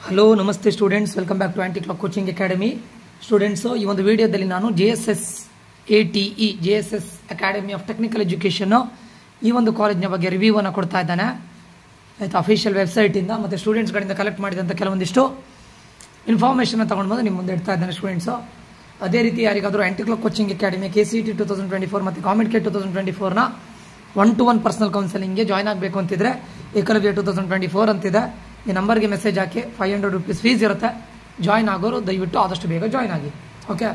Hello ನಮಸ್ತೆ students, welcome back to anti clock coaching academy. Students, ಈ ಒಂದು ವಿಡಿಯೋದಲ್ಲಿ ನಾನು JSS academy of technical education ಈ ಒಂದು ಕಾಲೇಜ್ನ ಬಗ್ಗೆ ರಿವ್ಯೂವನ್ನು ಕೊಡ್ತಾ ಇದ್ದಾನೆ. ಆಯಿತಾ, ಅಫಿಷಿಯಲ್ ವೆಬ್ಸೈಟಿಂದ ಮತ್ತು ಸ್ಟೂಡೆಂಟ್ಸ್ಗಳಿಂದ ಕಲೆಕ್ಟ್ ಮಾಡಿದಂಥ ಕೆಲವೊಂದಿಷ್ಟು ಇನ್ಫಾರ್ಮೇಷನ್ ತೊಗೊಂಡು ಬಂದು ನಿಮ್ಮ ಮುಂದೆ ಇಡ್ತಾ ಇದ್ದಾನೆ ಸ್ಟೂಡೆಂಟ್ಸು. ಅದೇ ರೀತಿ ಯಾರಿಗಾದರೂ anti clock coaching academy KCET 2024 ಮತ್ತು COMEDK 2024ನ 1-to-1 ಪರ್ಸನಲ್ ಕೌನ್ಸೆಲಿಂಗ್ಗೆ ಜಾಯ್ನ್ ಆಗಬೇಕು ಅಂತಿದ್ರೆ ಏಕಲವ್ಯ 2024 ಅಂತಿದೆ. ಈ ನಂಬರ್ಗೆ ಮೆಸೇಜ್ ಹಾಕಿ, 500 ರೂಪೀಸ್ ಫೀಸ್ ಇರುತ್ತೆ. ಜಾಯ್ನ್ ಆಗೋರು ದಯವಿಟ್ಟು ಆದಷ್ಟು ಬೇಗ ಜಾಯ್ನ್ ಆಗಿ. ಓಕೆ,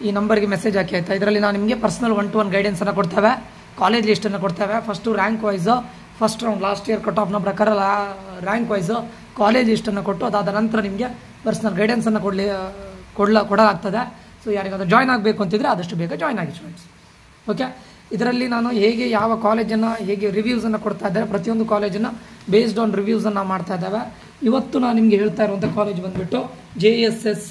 ಈ ನಂಬರ್ಗೆ ಮೆಸೇಜ್ ಹಾಕಿ ಆಯಿತಾ. ಇದರಲ್ಲಿ ನಾನು ನಿಮಗೆ ಪರ್ಸನಲ್ 1-to-1 ಗೈಡೆನ್ಸನ್ನು ಕೊಡ್ತೇವೆ, ಕಾಲೇಜ್ ಲಿಸ್ಟನ್ನು ಕೊಡ್ತೇವೆ. First rank wise, first round last year cut ಆಫ್ನ ಪ್ರಕಾರ ರ್ಯಾಂಕ್ ವೈಸು ಕಾಲೇಜ್ ಲಿಸ್ಟನ್ನು ಕೊಟ್ಟು ಅದಾದ ನಂತರ ನಿಮಗೆ ಪರ್ಸನಲ್ ಗೈಡೆನ್ಸನ್ನು ಕೊಡಲಾಗ್ತದೆ. ಸೊ ಯಾರಿಗಾದ್ರೂ ಜಾಯ್ನ್ ಆಗಬೇಕು ಅಂತಿದ್ರೆ ಆದಷ್ಟು ಬೇಗ ಜಾಯ್ನ್ ಆಗಿ ಸ್ಟೂಡೆಂಟ್ಸ್. ಓಕೆ, ಇದರಲ್ಲಿ ನಾನು ಹೇಗೆ ಯಾವ ಕಾಲೇಜನ್ನು ಹೇಗೆ ರಿವ್ಯೂಸನ್ನು ಕೊಡ್ತಾ ಇದ್ದಾರೆ, ಪ್ರತಿಯೊಂದು ಕಾಲೇಜನ್ನು ಬೇಸ್ಡ್ ಆನ್ ರಿವ್ಯೂಸನ್ನು ಮಾಡ್ತಾ ಇದ್ದಾವೆ. ಇವತ್ತು ನಾನು ನಿಮಗೆ ಹೇಳ್ತಾ ಇರುವಂಥ ಕಾಲೇಜ್ ಬಂದುಬಿಟ್ಟು JSS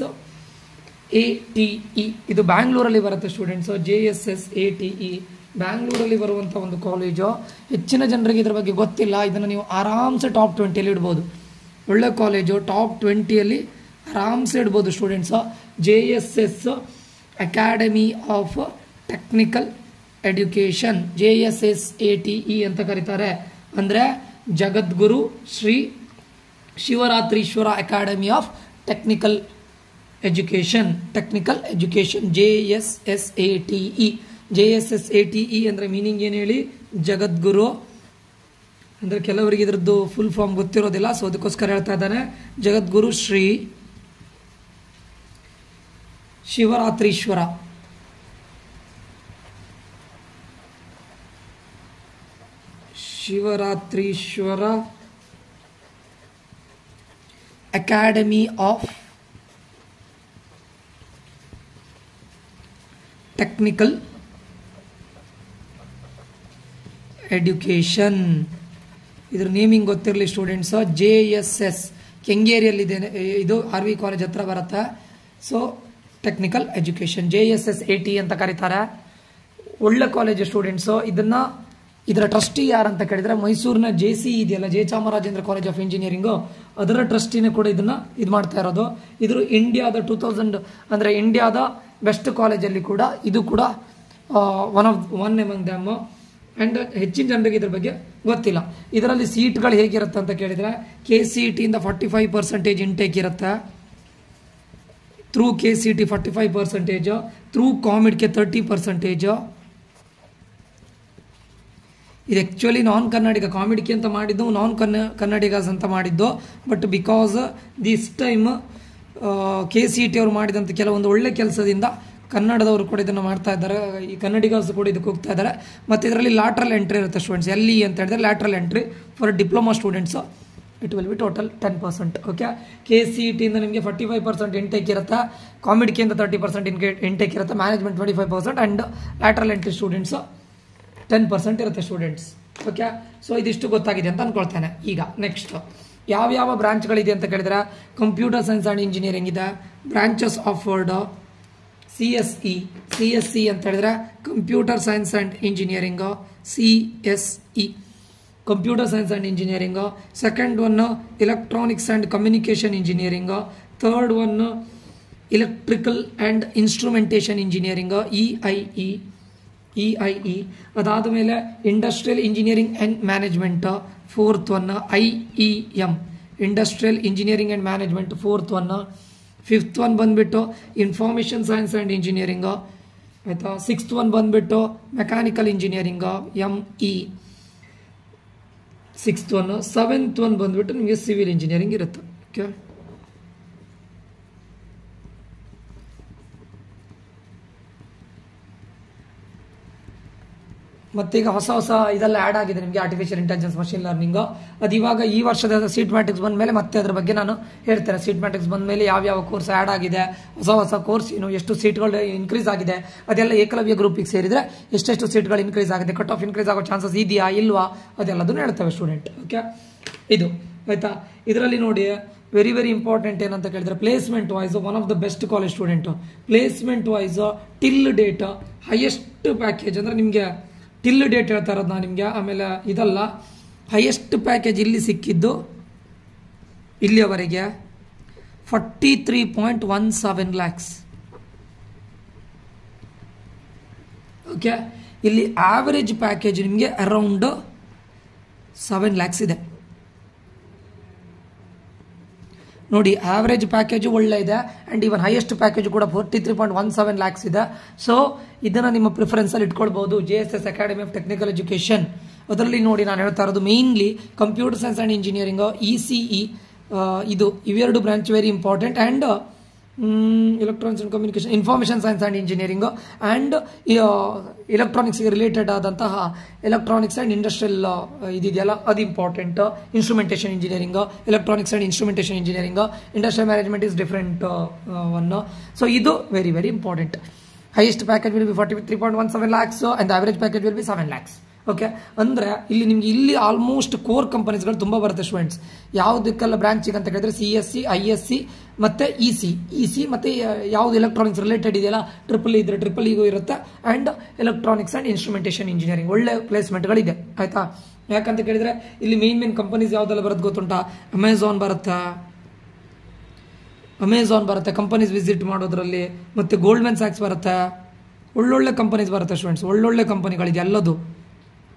ATE. ಇದು ಬ್ಯಾಂಗ್ಳೂರಲ್ಲಿ ಬರುತ್ತೆ ಸ್ಟೂಡೆಂಟ್ಸು. JSS ATE ಬ್ಯಾಂಗ್ಳೂರಲ್ಲಿ ಬರುವಂಥ ಒಂದು ಕಾಲೇಜು. ಹೆಚ್ಚಿನ ಜನರಿಗೆ ಇದ್ರ ಬಗ್ಗೆ ಗೊತ್ತಿಲ್ಲ. ಇದನ್ನು ನೀವು ಆರಾಮ್ಸೆ ಟಾಪ್ 20ಯಲ್ಲಿ ಇಡ್ಬೋದು. ಒಳ್ಳೆ ಕಾಲೇಜು, ಟಾಪ್ 20ಯಲ್ಲಿ ಆರಾಮ್ಸೆ ಇಡ್ಬೋದು students. JSS academy of technical education, JSS ATE ಅಂತ ಕರೀತಾರೆ. ಅಂದರೆ Jagadguru Shri Shivaratrishwara academy of technical education. JSS ATE. JSS ATE ಅಂದರೆ ಮೀನಿಂಗ್ ಏನು ಹೇಳಿ? ಜಗದ್ಗುರು ಅಂದರೆ ಕೆಲವರಿಗೆ ಇದರದ್ದು ಫುಲ್ ಫಾರ್ಮ್ ಗೊತ್ತಿರೋದಿಲ್ಲ, ಸೊ ಅದಕ್ಕೋಸ್ಕರ ಹೇಳ್ತಾ ಇದ್ದಾನೆ. Jagadguru Shri Shivaratrishwara academy of technical education. ಇದ್ರ ನೇಮಿಂಗ್ ಗೊತ್ತಿರಲಿ ಸ್ಟೂಡೆಂಟ್ಸ್. JSS ಕೆಂಗೇರಿಯಲ್ಲಿದೆ, ಇದು RV ಕಾಲೇಜ್ ಹತ್ರ ಬರುತ್ತೆ. So technical education JSS ATE ಅಂತ ಕರೀತಾರೆ. ಒಳ್ಳೆ ಕಾಲೇಜ್ ಸ್ಟೂಡೆಂಟ್ಸು. ಇದರ ಟ್ರಸ್ಟಿ ಯಾರಂತ ಕೇಳಿದರೆ ಮೈಸೂರಿನ JC ಇದೆಯಲ್ಲ, ಜಯಚಾಮರಾಜೇಂದ್ರ ಕಾಲೇಜ್ ಆಫ್ ಇಂಜಿನಿಯರಿಂಗು, ಅದರ ಟ್ರಸ್ಟಿನೇ ಕೂಡ ಇದನ್ನು ಮಾಡ್ತಾ ಇರೋದು. ಇದು ಇಂಡಿಯಾದ 2000 ಅಂದರೆ ಇಂಡಿಯಾದ ಬೆಸ್ಟ್ ಕಾಲೇಜಲ್ಲಿ ಕೂಡ ಇದು ಕೂಡ ಒನ್ ಎಮಂಗ್ ದಮ್. ಆ್ಯಂಡ್ ಹೆಚ್ಚಿನ ಜನರಿಗೆ ಇದ್ರ ಬಗ್ಗೆ ಗೊತ್ತಿಲ್ಲ. ಇದರಲ್ಲಿ ಸೀಟ್ಗಳು ಹೇಗಿರುತ್ತೆ ಅಂತ ಕೇಳಿದರೆ KCET ಇಂದ 45% ಇಂಟೇಕ್ ಇರುತ್ತೆ. Through KCET 45%, through COMEDK 30%. ಇದು ಆ್ಯಕ್ಚುಲಿ ನಾನ್ ಕನ್ನಡಿಗ, COMEDK ಅಂತ ಮಾಡಿದ್ದು ನಾನ್ ಕನ್ನಡಿಗಸ್ ಅಂತ ಮಾಡಿದ್ದು. But because this time KCET ಅವರು ಮಾಡಿದಂಥ ಕೆಲವೊಂದು ಒಳ್ಳೆ ಕೆಲಸದಿಂದ ಕನ್ನಡದವರು ಕೂಡ ಇದನ್ನು ಮಾಡ್ತಾ ಇದ್ದಾರೆ, ಈ ಕನ್ನಡಿಗಸ್ ಕೂಡ ಇದಕ್ಕೆ ಹೋಗ್ತಾ ಇದ್ದಾರೆ. ಮತ್ತು ಇದರಲ್ಲಿ ಲ್ಯಾಟ್ರಲ್ ಎಂಟ್ರಿ ಇರುತ್ತೆ ಸ್ಟೂಡೆಂಟ್ಸ್. LE ಅಂತ ಹೇಳಿದ್ರೆ lateral entry for diploma students. It will be total 10%. Okay, KCET ಇಂದ ನಿಮಗೆ 45% ಇಂಟೇಕ್ ಇರುತ್ತೆ, COMEDK ಇಂದ 30% ಇಂಟೇಕ್ ಇರುತ್ತೆ, management 25% and lateral entry students 10% ಇರುತ್ತೆ ಸ್ಟೂಡೆಂಟ್ಸ್. ಓಕೆ, ಸೊ ಇದಿಷ್ಟು ಗೊತ್ತಾಗಿದೆ ಅಂತ ಅಂದ್ಕೊಳ್ತೇನೆ. ಈಗ ನೆಕ್ಸ್ಟ್ ಯಾವ್ಯಾವ ಬ್ರಾಂಚ್ಗಳಿದೆ ಅಂತ ಕೇಳಿದ್ರೆ ಕಂಪ್ಯೂಟರ್ ಸೈನ್ಸ್ ಆ್ಯಂಡ್ ಇಂಜಿನಿಯರಿಂಗ್ ಇದೆ. ಬ್ರಾಂಚಸ್ ಆಫರ್ಡ್ CSE ಅಂತ ಹೇಳಿದ್ರೆ computer science and engineering, CSE computer science and engineering. Second one electronics and communication engineering. Third one electrical and instrumentation engineering, EIE. ಅದಾದ ಮೇಲೆ industrial engineering and management. Fourth one IEM industrial engineering and management, fourth one. Fifth one ಬಂದುಬಿಟ್ಟು information science and engineering, ಆಯಿತಾ. Sixth one ಬಂದುಬಿಟ್ಟು mechanical engineering, ME sixth one. Seventh one ಬಂದುಬಿಟ್ಟು ನಿಮಗೆ civil engineering ಇರುತ್ತೆ. Okay, ಮತ್ತೀಗ ಹೊಸ ಇದೆಲ್ಲ add ಆಗಿದೆ ನಿಮಗೆ, ಆರ್ಟಿಫಿಷಿಯಲ್ ಇಂಟೆಲಿಜೆನ್ಸ್, ಮಷಿನ್ ಲರ್ನಿಂಗು. ಅದು ಇವಾಗ ಈ ವರ್ಷದ ಸೀಟ್ ಮ್ಯಾಟ್ರಿಕ್ಸ್ ಬಂದ ಮೇಲೆ ಮತ್ತೆ ಅದ್ರ ಬಗ್ಗೆ ನಾನು ಹೇಳ್ತೇನೆ. ಸೀಟ್ ಮ್ಯಾಟ್ರಿಕ್ಸ್ ಬಂದ ಮೇಲೆ ಯಾವ್ಯಾವ ಕೋರ್ಸ್ ಆ್ಯಡ್ ಆಗಿದೆ, ಹೊಸ ಕೋರ್ಸ್ ಏನು, ಎಷ್ಟು ಸೀಟ್ಗಳು ಇನ್ಕ್ರೀಸ್ ಆಗಿದೆ, ಅದೆಲ್ಲ ಏಕಲವ್ಯ ಗ್ರೂಪಿಗೆ ಸೇರಿದರೆ ಎಷ್ಟೆಷ್ಟು ಸೀಟ್ಗಳು ಇನ್ಕ್ರೀಸ್ ಆಗಿದೆ, ಕಟ್ ಆಫ್ ಇನ್ಕ್ರೀಸ್ ಆಗೋ ಚಾನ್ಸಸ್ ಇದೆಯಾ ಇಲ್ವಾ, ಅದೆಲ್ಲದನ್ನು ಹೇಳ್ತೇವೆ ಸ್ಟೂಡೆಂಟ್. ಓಕೆ, ಇದು ಆಯಿತಾ. ಇದರಲ್ಲಿ ನೋಡಿ ವೆರಿ ಇಂಪಾರ್ಟೆಂಟ್ ಏನಂತ ಕೇಳಿದ್ರೆ placement wise one of the best college student. Placement wise till date highest package ಅಂದರೆ ನಿಮಗೆ ಟಿಲ್ ಡೇಟ್ ಹೇಳ್ತಾ ಇರೋದು ನಾನು ನಿಮಗೆ. ಆಮೇಲೆ ಇದಲ್ಲ, ಹೈಯೆಸ್ಟ್ ಪ್ಯಾಕೇಜ್ ಇಲ್ಲಿ ಸಿಕ್ಕಿದ್ದು ಇಲ್ಲಿಯವರೆಗೆ 43.17 ಲ್ಯಾಕ್ಸ್. ಓಕೆ, ಇಲ್ಲಿ ಆವರೇಜ್ ಪ್ಯಾಕೇಜ್ ನಿಮಗೆ ಅರೌಂಡ್ 7 ಲ್ಯಾಕ್ಸ್ ಇದೆ ನೋಡಿ. ಆವರೇಜ್ ಪ್ಯಾಕೇಜು ಒಳ್ಳೆ ಇದೆ ಆ್ಯಂಡ್ ಇವನ್ ಹೈಯೆಸ್ಟ್ ಪ್ಯಾಕೇಜು ಕೂಡ 43.17 ಲ್ಯಾಕ್ಸ್ ಇದೆ. ಸೊ ಇದನ್ನು ನಿಮ್ಮ ಪ್ರಿಫರೆನ್ಸಲ್ಲಿ ಇಟ್ಕೊಳ್ಬೋದು. JSS academy of technical education, ಅದರಲ್ಲಿ ನೋಡಿ ನಾನು ಹೇಳ್ತಾ ಇರೋದು mainly computer science and engineering, ECE, ಇವೆರಡು branch very important. And electronics and communication, information science and engineering, and ಎಲೆಕ್ಟ್ರಾನಿಕ್ಸ್ಗೆ ರಿಲೇಟೆಡ್ ಆದಂತಹ ಎಲೆಕ್ಟ್ರಾನಿಕ್ಸ್ ಆ್ಯಂಡ್ ಇಂಡಸ್ಟ್ರಿಯಲ್ ಇದೆಯಲ್ಲ ಅದು important. Instrumentation engineering, electronics and instrumentation engineering, industrial management is different one. So ಇದು very very important. Highest package will be 43.17 lakhs and average package will B 7 lakhs. Okay, ಅಂದರೆ ಇಲ್ಲಿ almost core ಕಂಪನೀಸ್ಗಳು ತುಂಬ ಬರುತ್ತೆ students. ಯಾವುದಕ್ಕೆಲ್ಲ ಬ್ರಾಂಚಿಗೆ ಅಂತ ಕೇಳಿದ್ರೆ CSC, ISC ಮತ್ತು EC ಮತ್ತು ಯಾವುದು ಎಲೆಕ್ಟ್ರಾನಿಕ್ಸ್ ರಿಲೇಟೆಡ್ ಇದೆಯಲ್ಲ, ಟ್ರಿಪಲ್ ಇದ್ರೆ ಟ್ರಿಪಲ್ ಇರುತ್ತೆ. And electronics and instrumentation engineering ಒಳ್ಳೆ ಪ್ಲೇಸ್ಮೆಂಟ್ಗಳಿದೆ ಆಯಿತಾ. ಯಾಕಂತ ಕೇಳಿದರೆ ಇಲ್ಲಿ ಮೇನ್ ಕಂಪನೀಸ್ ಯಾವುದೆಲ್ಲ ಬರುತ್ತೆ ಗೊತ್ತುಂಟಾ? ಅಮೆಝಾನ್ ಬರುತ್ತೆ ಕಂಪನೀಸ್ ವಿಸಿಟ್ ಮಾಡೋದ್ರಲ್ಲಿ, ಮತ್ತು ಗೋಲ್ಡ್ಮನ್ ಸ್ಯಾಕ್ಸ್ ಬರುತ್ತೆ. ಒಳ್ಳೊಳ್ಳೆ ಕಂಪನೀಸ್ ಬರುತ್ತೆ ಸ್ಟೂಡೆಂಟ್ಸ್, ಒಳ್ಳೊಳ್ಳೆ ಕಂಪನಿಗಳಿದೆ ಎಲ್ಲದು,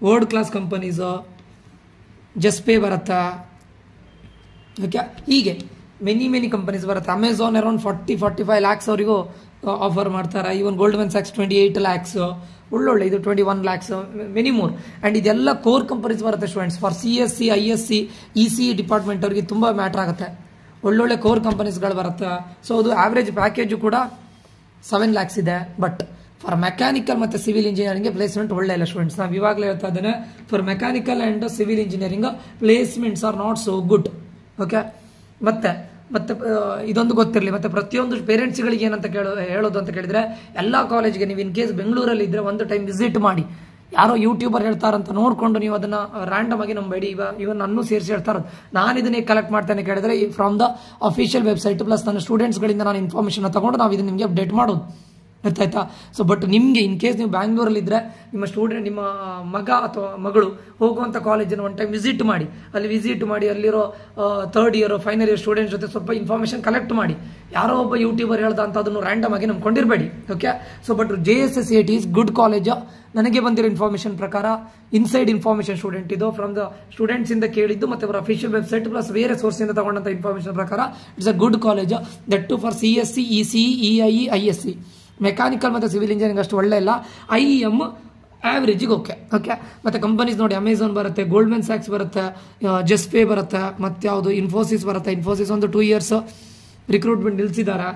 ವರ್ಲ್ಡ್ ಕ್ಲಾಸ್ ಕಂಪನೀಸು. ಜಸ್ಪೇ ಬರುತ್ತೆ. ಓಕೆ, ಹೀಗೆ ಮೆನಿ ಕಂಪನೀಸ್ ಬರುತ್ತೆ. ಅಮೆಝಾನ್ ಅರೌಂಡ್ 40-45 ಲ್ಯಾಕ್ಸ್ ಅವರಿಗೂ ಆಫರ್ ಮಾಡ್ತಾರೆ. ಈವನ್ ಗೋಲ್ಡ್ಮನ್ ಸ್ಯಾಕ್ಸ್ 28 ಲ್ಯಾಕ್ಸ್, ಒಳ್ಳೊಳ್ಳೆ ಇದು 21 ಲ್ಯಾಕ್ಸ್, ಮೆನಿ ಮೋರ್. ಆ್ಯಂಡ್ ಇದೆಲ್ಲ ಕೋರ್ ಕಂಪನೀಸ್ ಬರುತ್ತೆ students. For CSC, ISC, ECE department ಅವರಿಗೆ ತುಂಬ ಮ್ಯಾಟ್ರ್ ಆಗುತ್ತೆ. ಒಳ್ಳೊಳ್ಳೆ ಕೋರ್ ಕಂಪನೀಸ್ಗಳು ಬರುತ್ತೆ. ಸೊ ಅದು ಆವ್ರೇಜ್ ಪ್ಯಾಕೇಜು ಕೂಡ 7 ಲ್ಯಾಕ್ಸ್ ಇದೆ. ಬಟ್ ಫಾರ್ ಮೆಕ್ಯಾನಿಕಲ್ ಮತ್ತು ಸಿವಿಲ್ ಇಂಜಿನಿಯರಿಂಗ್ಗೆ ಪ್ಲೇಸ್ಮೆಂಟ್ ಒಳ್ಳೆ ಇಲ್ಲ ಸ್ಟೂಡೆಂಟ್ಸ್. ನಾವು ಇವಾಗಲೇ ಹೇಳ್ತಾ ಇದ್ದೇನೆ, for mechanical and civil engineering placements are not so good. Okay, ಮತ್ತೆ ಇದೊಂದು ಗೊತ್ತಿರಲಿ. ಮತ್ತು ಪ್ರತಿಯೊಂದು ಪೇರೆಂಟ್ಸ್ಗಳಿಗೆ ಏನಂತ ಹೇಳೋದು ಅಂತ ಕೇಳಿದರೆ, ಎಲ್ಲ ಕಾಲೇಜ್ಗೆ ನೀವು ಇನ್ ಕೇಸ್ ಬೆಂಗಳೂರಲ್ಲಿ ಇದ್ದರೆ ಒಂದು ಟೈಮ್ ವಿಸಿಟ್ ಮಾಡಿ. ಯಾರೋ ಯೂಟ್ಯೂಬರ್ ಹೇಳ್ತಾರಂತ ನೋಡಿಕೊಂಡು ನೀವು ಅದನ್ನು ರ್ಯಾಂಡಮ್ ಆಗಿ ನಂಬೇಡಿ. ಇವನ್ ನನ್ನೂ ಸೇರಿಸಿ ಹೇಳ್ತಾ ಇರೋದು. ನಾನು ಇದನ್ನೇ ಕಲೆಕ್ಟ್ ಮಾಡ್ತೇನೆ ಕೇಳಿದರೆ from the official website, plus ನನ್ನ ಸ್ಟೂಡೆಂಟ್ಸ್ಗಳಿಂದ ನಾನು ಇನ್ಫಾರ್ಮೇಷನ್ ತಗೊಂಡು ನಾವು ಇದನ್ನು ನಿಮಗೆ ಅಪ್ಡೇಟ್ ಮಾಡೋದು, ಆಯ್ತಾ. ಸೊ ಬಟ್ ನಿಮಗೆ ಇನ್ ಕೇಸ್ ನೀವು ಬ್ಯಾಂಗ್ಳೂರಲ್ಲಿದ್ದರೆ ನಿಮ್ಮ ಮಗ ಅಥವಾ ಮಗಳು ಹೋಗುವಂಥ ಕಾಲೇಜನ್ನು ಒನ್ ಟೈಮ್ ವಿಸಿಟ್ ಮಾಡಿ. ಅಲ್ಲಿ ವಿಸಿಟ್ ಮಾಡಿ ಅಲ್ಲಿರೋ third year final year students ಜೊತೆ ಸ್ವಲ್ಪ ಇನ್ಫಾರ್ಮೇಷನ್ ಕಲೆಕ್ಟ್ ಮಾಡಿ. ಯಾರೋ ಒಬ್ಬ ಯೂಟ್ಯೂಬರ್ ಹೇಳ್ದ ಅಂತ ಅದನ್ನು ರ್ಯಾಂಡಮ್ ಆಗಿ ನಂಬ್ಕೊಂಡಿರಬೇಡಿ. Okay, so but JSS CIT is good college. ನನಗೆ ಬಂದಿರೋ ಇನ್ಫಾರ್ಮೇಷನ್ ಪ್ರಕಾರ ಇನ್ಸೈಡ್ ಇನ್ಫಾರ್ಮೇಷನ್ ಸ್ಟೂಡೆಂಟ್ ಇದು, ಫ್ರಮ್ ದ ಸ್ಟೂಡೆಂಟ್ಸಿಂದ ಕೇಳಿದ್ದು ಮತ್ತು ಅವರ ಅಫಿಷಿಯಲ್ ವೆಬ್ಸೈಟ್ ಪ್ಲಸ್ ಬೇರೆ ಸೋರ್ಸಿಂದ ತಗೊಂಡಂಥ ಇನ್ಫಾರ್ಮೇಷನ್ ಪ್ರಕಾರ it's a good college. That too for CSC, ECE, EIE, ISC. Mechanical ಮತ್ತು ಸಿವಿಲ್ ಇಂಜಿನಿಯರಿಂಗ್ ಅಷ್ಟು ಒಳ್ಳೆ ಇಲ್ಲ. IEM ಆವ್ರೇಜಿಗೆ ಓಕೆ. ಮತ್ತು ಕಂಪನೀಸ್ ನೋಡಿ, ಅಮೆಝಾನ್ ಬರುತ್ತೆ, ಗೋಲ್ಡ್ಮನ್ ಸ್ಯಾಕ್ಸ್ ಬರುತ್ತೆ, ಜಸ್ಪೇ ಬರುತ್ತೆ, ಮತ್ತು ಯಾವುದು ಇನ್ಫೋಸಿಸ್ ಬರುತ್ತೆ. ಇನ್ಫೋಸಿಸ್ ಒಂದು 2 ಇಯರ್ಸ್ ರಿಕ್ರೂಟ್ಮೆಂಟ್ ನಿಲ್ಲಿಸಿದ್ದಾರೆ.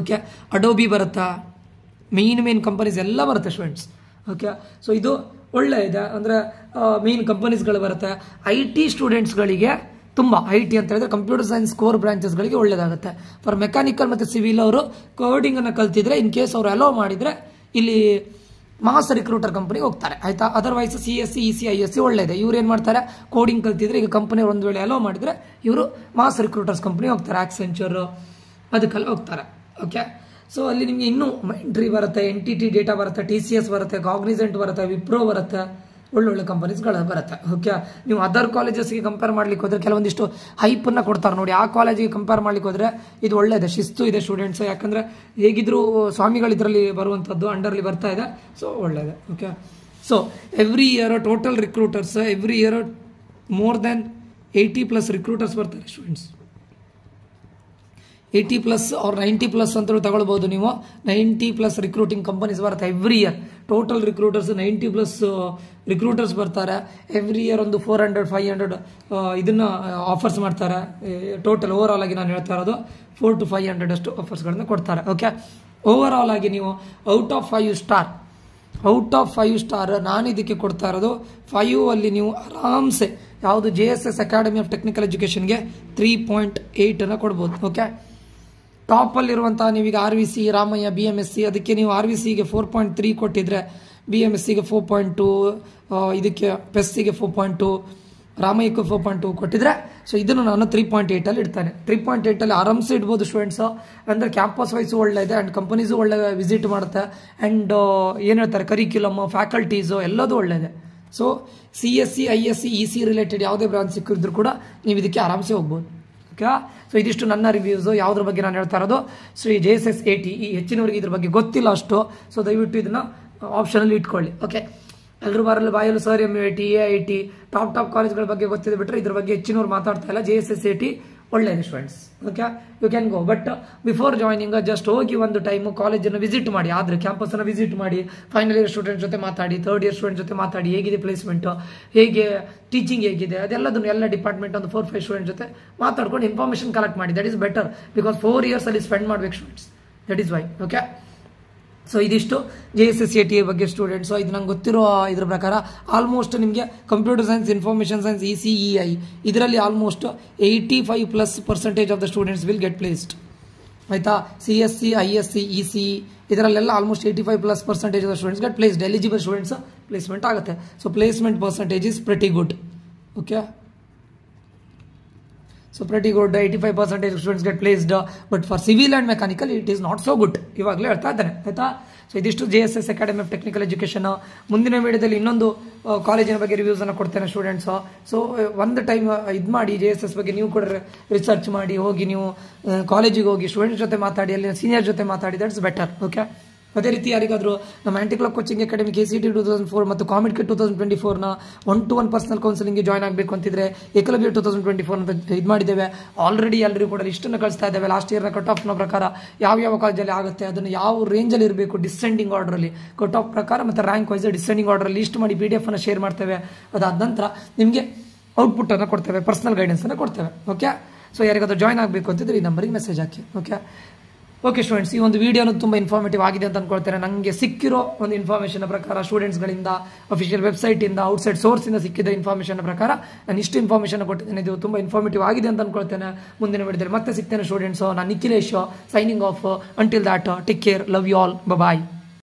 ಓಕೆ, ಅಡೋಬಿ ಬರುತ್ತಾ, ಮೇನ್ ಕಂಪನೀಸ್ ಎಲ್ಲ ಬರುತ್ತೆ ಸ್ಟೂಡೆಂಟ್ಸ್. ಓಕೆ, ಸೊ ಇದು ಒಳ್ಳೆ ಇದೆ. ಅಂದರೆ ಮೇನ್ ಕಂಪನೀಸ್ಗಳು ಬರುತ್ತೆ. IT ಸ್ಟೂಡೆಂಟ್ಸ್ಗಳಿಗೆ ತುಂಬ IT ಅಂತ ಹೇಳಿದ್ರೆ ಕಂಪ್ಯೂಟರ್ ಸೈನ್ಸ್ ಕೋರ್ ಬ್ರಾಂಚಸ್ಗಳಿಗೆ ಒಳ್ಳೆಯದಾಗುತ್ತೆ. ಫಾರ್ ಮೆಕ್ಯಾನಿಕಲ್ ಮತ್ತು ಸಿವಿಲ್ ಅವರು ಕೋಡಿಂಗನ್ನು ಕಲ್ತಿದ್ರೆ, ಇನ್ ಕೇಸ್ ಅವರು ಅಲೋ ಮಾಡಿದರೆ ಇಲ್ಲಿ ಮಾಸ್ ರಿಕ್ರೂಟರ್ ಕಂಪನಿಗೆ ಹೋಗ್ತಾರೆ, ಆಯಿತಾ. ಅದರ್ವೈಸ್ CSC, ECE, ISC ಒಳ್ಳೆಯದೆ. ಇವ್ರು ಏನು ಮಾಡ್ತಾರೆ, ಕೋಡಿಂಗ್ ಕಲ್ತಿದ್ರೆ ಈಗ ಕಂಪನಿಯವ್ರು ಒಂದು ವೇಳೆ ಅಲೋ ಮಾಡಿದರೆ ಇವರು ಮಾಸ್ ರಿಕ್ರೂಟರ್ಸ್ ಕಂಪನಿ ಹೋಗ್ತಾರೆ, ಆಕ್ಸೆಂಚರ್ ಅದಕ್ಕೆಲ್ಲ ಹೋಗ್ತಾರೆ. ಓಕೆ, ಸೊ ಅಲ್ಲಿ ನಿಮಗೆ ಇನ್ನೂ ಮೈಂಟ್ರಿ ಬರುತ್ತೆ, NTT ಡೇಟಾ ಬರುತ್ತೆ, TCS ಬರುತ್ತೆ, ಕಾಗ್ನಿಸೆಂಟ್ ಬರುತ್ತೆ, ವಿಪ್ರೋ ಬರುತ್ತೆ, ಒಳ್ಳೊಳ್ಳೆ ಕಂಪನೀಸ್ಗಳು ಬರುತ್ತೆ. ಓಕೆ, ನೀವು ಅದರ್ ಕಾಲೇಜಸ್ಗೆ ಕಂಪೇರ್ ಮಾಡ್ಲಿಕ್ಕೆ ಹೋದರೆ ಕೆಲವೊಂದಿಷ್ಟು ಹೈಪನ್ನು ಕೊಡ್ತಾರೆ ನೋಡಿ. ಆ ಕಾಲೇಜಿಗೆ ಕಂಪೇರ್ ಮಾಡ್ಲಿಕ್ಕೆ ಹೋದರೆ ಇದು ಒಳ್ಳೆಯದೆ, ಶಿಸ್ತು ಇದೆ ಸ್ಟೂಡೆಂಟ್ಸ್. ಯಾಕಂದರೆ ಹೇಗಿದ್ರು ಸ್ವಾಮಿಗಳು ಇದರಲ್ಲಿ ಬರುವಂಥದ್ದು, ಅಂಡರ್ಲಿ ಬರ್ತಾ ಇದೆ. ಸೊ ಒಳ್ಳೆಯದೆ. Okay, so every year total recruiters every year more than 80+ recruiters ಬರ್ತಾರೆ ಸ್ಟೂಡೆಂಟ್ಸ್. 80+ ಆರ್ 90+ ಅಂತ ತಗೊಳ್ಬೋದು ನೀವು. 90+ ರಿಕ್ರೂಟಿಂಗ್ ಕಂಪನೀಸ್ ಬರುತ್ತೆ every year. Total recruiters 90+ recruiters ಬರ್ತಾರೆ ಎವ್ರಿ ಇಯರ್. ಒಂದು 400-500 ಇದನ್ನು ಆಫರ್ಸ್ ಮಾಡ್ತಾರೆ. ಟೋಟಲ್ ಓವರ್ ಆಲ್ ಆಗಿ ನಾನು ಹೇಳ್ತಾ ಇರೋದು 400 to 500 ಅಷ್ಟು ಆಫರ್ಸ್ಗಳನ್ನು ಕೊಡ್ತಾರೆ. ಓಕೆ, ಓವರ್ ಆಲ್ ಆಗಿ ನೀವು ಔಟ್ ಆಫ್ 5 ಸ್ಟಾರ್ ನಾನು ಇದಕ್ಕೆ ಕೊಡ್ತಾ ಇರೋದು 5 ಅಲ್ಲಿ ನೀವು ಆರಾಮ್ಸೆ ಯಾವುದು JSS ಅಕಾಡೆಮಿ ಆಫ್ ಟೆಕ್ನಿಕಲ್ ಎಜುಕೇಷನ್ಗೆ 3.8 ಕೊಡ್ಬೋದು. ಓಕೆ, ಟಾಪಲ್ಲಿರುವಂಥ ನೀವೀಗ RVC, ರಾಮಯ್ಯ, BMSC, ಅದಕ್ಕೆ ನೀವು RVCಗೆ 4.3 ಕೊಟ್ಟಿದ್ರೆ, BMSCಗೆ 4.2, ಇದಕ್ಕೆ PESCಗೆ 4.2, ರಾಮಯ್ಯಕ್ಕೂ 4.2 ಕೊಟ್ಟಿದ್ರೆ, ಸೊ ಇದನ್ನು ನಾನು 3.8 ಇಡ್ತಾನೆ. 3.8 ಆರಾಮ್ಸೆ ಇಡ್ಬೋದು ಸ್ಟೂಡೆಂಟ್ಸು. ಅಂದರೆ ಕ್ಯಾಂಪಸ್ ವೈಸು ಒಳ್ಳೆ ಇದೆ ಆ್ಯಂಡ್ ಕಂಪನೀಸು ಒಳ್ಳೆ ವಿಸಿಟ್ ಮಾಡುತ್ತೆ. ಆ್ಯಂಡ್ ಏನು ಹೇಳ್ತಾರೆ, ಕರಿಕ್ಯುಲಮ್, ಫ್ಯಾಕಲ್ಟೀಸು ಎಲ್ಲದೂ ಒಳ್ಳೆಯದೆ. So CSC, ISC, EC related ಯಾವುದೇ ಬ್ರಾಂಚ್ ಸಿಕ್ಕಿದ್ರು ಕೂಡ ನೀವು ಇದಕ್ಕೆ ಆರಾಮ್ಸೆ ಹೋಗ್ಬೋದು. ಓಕೆ. ಸೊ ಇದಿಷ್ಟು ನನ್ನ ರಿವ್ಯೂಸು. ಯಾವುದ್ರ ಬಗ್ಗೆ ನಾನು ಹೇಳ್ತಾ ಇರೋದು ಶ್ರೀ JSS80. ಈ ಹೆಚ್ಚಿನವರಿಗೆ ಇದ್ರ ಬಗ್ಗೆ ಗೊತ್ತಿಲ್ಲ ಅಷ್ಟು. ಸೊ ದಯವಿಟ್ಟು ಇದನ್ನ ಆಪ್ಷನಲ್ಲಿ ಇಟ್ಕೊಳ್ಳಿ. ಓಕೆ. ಎಲ್ಲರೂ ಬಾಯಲ್ಲೂ ಸರ್ MUIT AIT ಟಾಪ್ ಕಾಲೇಜ್ಗಳ ಬಗ್ಗೆ ಗೊತ್ತಿದೆ ಬಿಟ್ಟರೆ ಇದ್ರ ಬಗ್ಗೆ ಹೆಚ್ಚಿನವ್ರು ಮಾತಾಡ್ತಾ ಇಲ್ಲ. JSS80 ಒಳ್ಳೆಯದು students. Okay, you can go. But before joining just ಹೋಗಿ ಒಂದು ಟೈಮು ಕಾಲೇಜನ್ನು ವಿಸಿಟ್ ಮಾಡಿ, ಆದರೆ ಕ್ಯಾಂಪಸನ್ನು ವಿಸಿಟ್ ಮಾಡಿ, ಫೈನಲ್ ಇಯರ್ ಸ್ಟೂಡೆಂಟ್ ಜೊತೆ ಮಾತಾಡಿ, ಥರ್ಡ್ ಇಯರ್ ಸ್ಟೂಡೆಂಟ್ ಜೊತೆ ಮಾತಾಡಿ, ಹೇಗಿದೆ ಪ್ಲೇಸ್ಮೆಂಟು, ಹೇಗೆ ಟೀಚಿಂಗ್ ಹೇಗಿದೆ, ಅದೆಲ್ಲದನ್ನು ಎಲ್ಲ ಡಿಪಾರ್ಟ್ಮೆಂಟ್ ಒಂದು 4-5 ಸ್ಟೂಡೆಂಟ್ ಜೊತೆ ಮಾತಾಡ್ಕೊಂಡು ಇನ್ಫಾರ್ಮೇಷನ್ ಕಲೆಕ್ಟ್ ಮಾಡಿ. That is better, because 4 years ಅಲ್ಲಿ ಸ್ಪೆಂಡ್ ಮಾಡಬೇಕು students. That is why. Okay. So ಇದಿಷ್ಟು JSS80 ಬಗ್ಗೆ ಸ್ಟೂಡೆಂಟ್ಸ್. ಸೊ ಇದು ನಂಗೆ ಗೊತ್ತಿರೋ ಇದ್ರ ಪ್ರಕಾರ ಆಲ್ಮೋಸ್ಟ್ ನಿಮಗೆ computer science, information science, ECEI ಇದರಲ್ಲಿ almost 85% of the students will get placed. ಆಯಿತಾ. CSC, ISC, ECE ಇದರಲ್ಲೆಲ್ಲ almost 85%+ of the students get placed. Eligible students placement ಆಗುತ್ತೆ. So placement percentage is pretty good. Okay. So pretty good, 85% students get placed, but for civil and mechanical it is not so good. ಇವಾಗಲೇ ಹೇಳ್ತಾ ಇದ್ದಾನೆ. ಆಯ್ತಾ. So ಇದಿಷ್ಟು JSS academy of technical education. ಮುಂದಿನ ವಿಡಿಯೋದಲ್ಲಿ ಇನ್ನೊಂದು ಕಾಲೇಜಿನ ಬಗ್ಗೆ ರಿವ್ಯೂಸ್ ಅನ್ನು ಕೊಡ್ತೇನೆ ಸ್ಟೂಡೆಂಟ್ಸ್. ಸೊ ಒಂದು ಟೈಮ್ ಇದು ಮಾಡಿ, JSS ಬಗ್ಗೆ ನೀವು ಕೂಡ ರಿಸರ್ಚ್ ಮಾಡಿ, ಹೋಗಿ ನೀವು ಕಾಲೇಜಿಗೆ ಹೋಗಿ ಸ್ಟೂಡೆಂಟ್ಸ್ ಜೊತೆ ಮಾತಾಡಿ, ಅಲ್ಲಿ ಸೀನಿಯರ್ ಜೊತೆ ಮಾತಾಡಿ. That's better. ಓಕೆ. ಅದೇ ರೀತಿ ಯಾರಿಗಾದರೂ ನಮ್ಮ ಆಂಟಿಕ್ಲಾಕ್ ಕೋಚಿಂಗ್ ಅಕಾಡೆಮಿ KCET 2004 ಮತ್ತು ಕಾಮೆಟ್ ಕಿಟ್ 2024ನ 1-to-1 ಪರ್ಸನಲ್ ಕೌನ್ಸಿಲಿಂಗ್ಗೆ ಜಾಯ್ನ್ ಆಗಬೇಕು ಅಂತಿದ್ರೆ ಏಕಲವ್ಯ 2024 ಅಂತ ಇದು ಮಾಡಿದ್ದೇವೆ. ಆಲ್ರೆಡಿ ಎಲ್ಲರೂ ಕೂಡ ಲಿಸ್ಟನ್ನು ಕಳಿಸ್ತಾ ಇದ್ದೇವೆ. ಲಾಸ್ಟ್ ಇಯರ್ನ ಕಟ್ ಆಫ್ನ ಪ್ರಕಾರ ಯಾವ ಕಾಲೇಜಲ್ಲಿ ಆಗುತ್ತೆ, ಅದನ್ನು ಯಾವ ರೇಂಜಲ್ಲಿ ಇರಬೇಕು, ಡಿಸೆಂಡಿಂಗ್ ಆರ್ಡ್ರಲ್ಲಿ ಕಟ್ ಆಫ್ ಪ್ರಕಾರ ಮತ್ತು ರ್ಯಾಂಕ್ ವೈಸ್ ಡಿಸೆಂಡಿಂಗ್ ಆರ್ಡ್ರಲ್ಲಿ ಲಿಸ್ಟ್ ಮಾಡಿ PDF ಅನ್ನು ಶೇರ್ ಮಾಡ್ತೇವೆ. ಅದಾದ ನಂತರ ನಿಮಗೆ ಔಟ್ಪುಟ್ಟನ್ನು ಕೊಡ್ತೇವೆ, ಪರ್ಸನಲ್ ಗೈಡೆನ್ಸನ್ನು ಕೊಡ್ತೇವೆ. ಓಕೆ. ಸೊ ಯಾರಿಗಾದ್ರೂ ಜಾಯ್ನ್ ಆಗಬೇಕು ಅಂತಿದ್ರೆ ಈ ನಂಬರಿಗೆ ಮೆಸೇಜ್ ಹಾಕಿ. ಓಕೆ ಸ್ಟೂಡೆಂಟ್ಸ್, ಈ ಒಂದು ವಿಡಿಯೋನು ತುಂಬ ಇನ್ಫಾರ್ಮೇಟಿವ್ ಆಗಿದೆ ಅಂತ ಅನ್ಕೊಳ್ತೇನೆ. ನನಗೆ ಸಿಕ್ಕಿರೋ ಒಂದು ಇನ್ಫಾರ್ಮೇಷನ್ ಪ್ರಕಾರ, ಸ್ಟೂಡೆಂಟ್ಸ್ಗಳಿಂದ, ಅಫಿಷಿಯಲ್ ವೆಬ್ಸೈಟಿಂದ, ಔಟ್ಸೈಡ್ ಸೋರ್ಸಿಂದ ಸಿಕ್ಕಿದ ಇನ್ಫಾರ್ಮೇಷನ್ ಪ್ರಕಾರ ನಾನು ಇಷ್ಟು ಇನ್ಫಾರ್ಮೇಷನ್ ಕೊಟ್ಟಿದ್ದೇನೆ. ಇದು ತುಂಬ ಇನ್ಫಾರ್ಮೇಟಿವ್ ಆಗಿದೆ ಅಂತ ಅನ್ಕೊಳ್ತೇನೆ. ಮುಂದಿನ ವಿಡಿಯೋದಲ್ಲಿ ಮತ್ತೆ ಸಿಗ್ತೇನೆ ಸ್ಟೂಡೆಂಟ್ಸು. ನಾನು Nikhilesh, signing off. Until that, take care, love you all, bye.